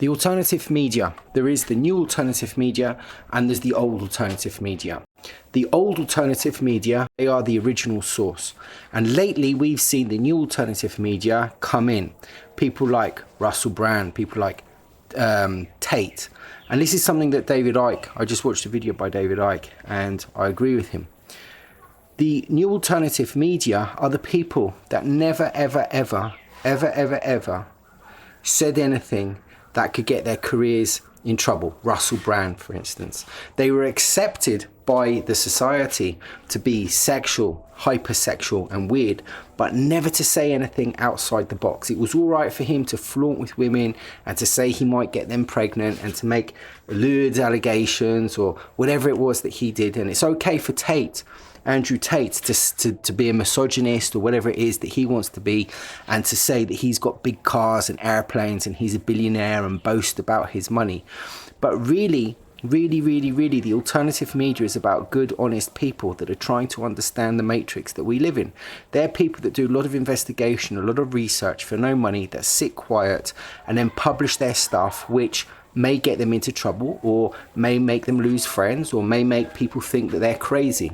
The alternative media. There is the new alternative media and there's the old alternative media. The old alternative media, they are the original source. And lately we've seen the new alternative media come in. People like Russell Brand, people like Tate. And this is something that David Icke, I just watched a video by David Icke and I agree with him. The new alternative media are the people that never, ever said anything that could get their careers in trouble. Russell Brand, for instance. They were accepted by the society to be sexual, hypersexual and weird, but never to say anything outside the box. It was all right for him to flaunt with women and to say he might get them pregnant and to make lurid allegations or whatever it was that he did. And it's okay for Andrew Tate to be a misogynist or whatever it is that he wants to be, and to say that he's got big cars and airplanes and he's a billionaire and boast about his money. But really, the alternative media is about good, honest people that are trying to understand the matrix that we live in. They're people that do a lot of investigation, a lot of research for no money, that sit quiet and then publish their stuff, which may get them into trouble or may make them lose friends or may make people think that they're crazy.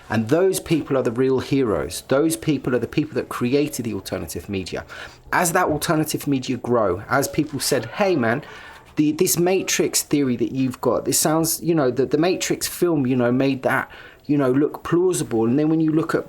And those people are the real heroes. Those people are the people that created the alternative media. As that alternative media grow, as people said, hey man, this Matrix theory that you've got, this sounds, the Matrix film, made that, look plausible. And then when you look at,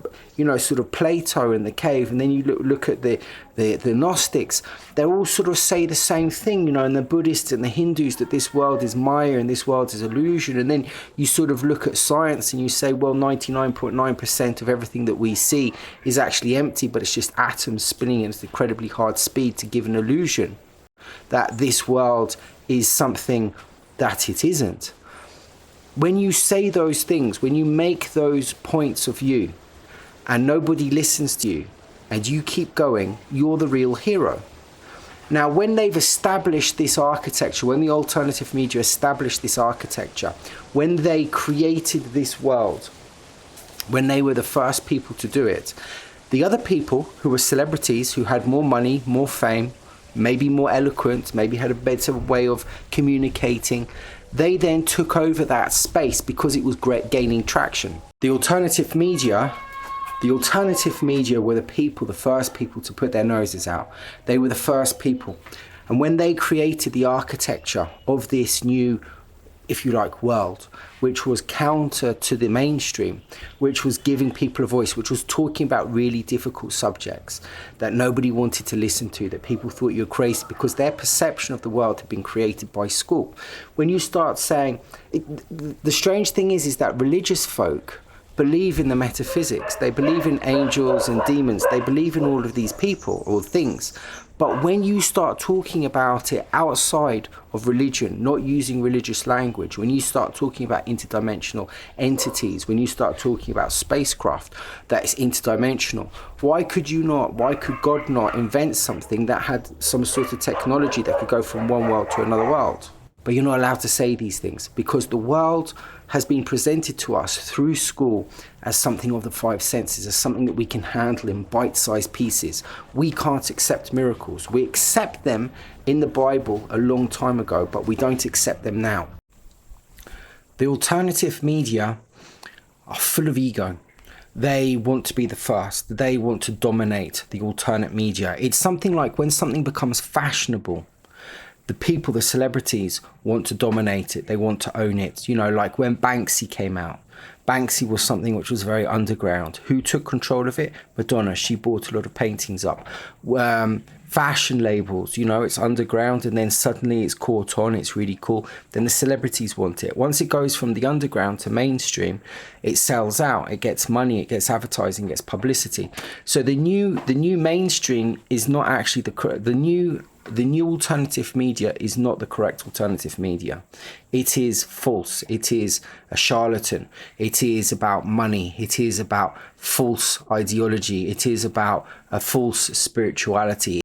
sort of Plato and the cave, and then you look at the Gnostics, they all sort of say the same thing, and the Buddhists and the Hindus, that this world is Maya and this world is illusion. And then you sort of look at science and you say, well, 99.9% of everything that we see is actually empty, but it's just atoms spinning at an incredibly hard speed to give an illusion that this world is something that it isn't. When you say those things, when you make those points of view and nobody listens to you and you keep going, you're the real hero. Now, when they've established this architecture, when the alternative media established this architecture, when they created this world, when they were the first people to do it, the other people who were celebrities, who had more money, more fame, maybe more eloquent, maybe had a better way of communicating, they then took over that space because it was gaining traction. The alternative media were the first people to put their noses out. They were the first people. And when they created the architecture of this new, if you like, world, which was counter to the mainstream, which was giving people a voice, which was talking about really difficult subjects that nobody wanted to listen to, that people thought you were crazy because their perception of the world had been created by school. When you start saying, the strange thing is that religious folk believe in the metaphysics, they believe in angels and demons, they believe in all of these people or things. But when you start talking about it outside of religion, not using religious language, when you start talking about interdimensional entities, when you start talking about spacecraft that is interdimensional, why could God not invent something that had some sort of technology that could go from one world to another world? But you're not allowed to say these things because the world has been presented to us through school as something of the five senses, as something that we can handle in bite-sized pieces. We can't accept miracles. We accept them in the Bible a long time ago, but we don't accept them now. The alternative media are full of ego. They want to be the first. They want to dominate the alternate media. It's something like when something becomes fashionable, the people, the celebrities, want to dominate it. They want to own it. Like when Banksy came out. Banksy was something which was very underground. Who took control of it? Madonna. She bought a lot of paintings up. Fashion labels, it's underground and then suddenly it's caught on, it's really cool. Then the celebrities want it. Once it goes from the underground to mainstream, it sells out, it gets money, it gets advertising, it gets publicity. So the new mainstream is not actually the new alternative media is not the correct alternative media. It is false. It is a charlatan. It is about money. It is about false ideology. It is about a false spirituality.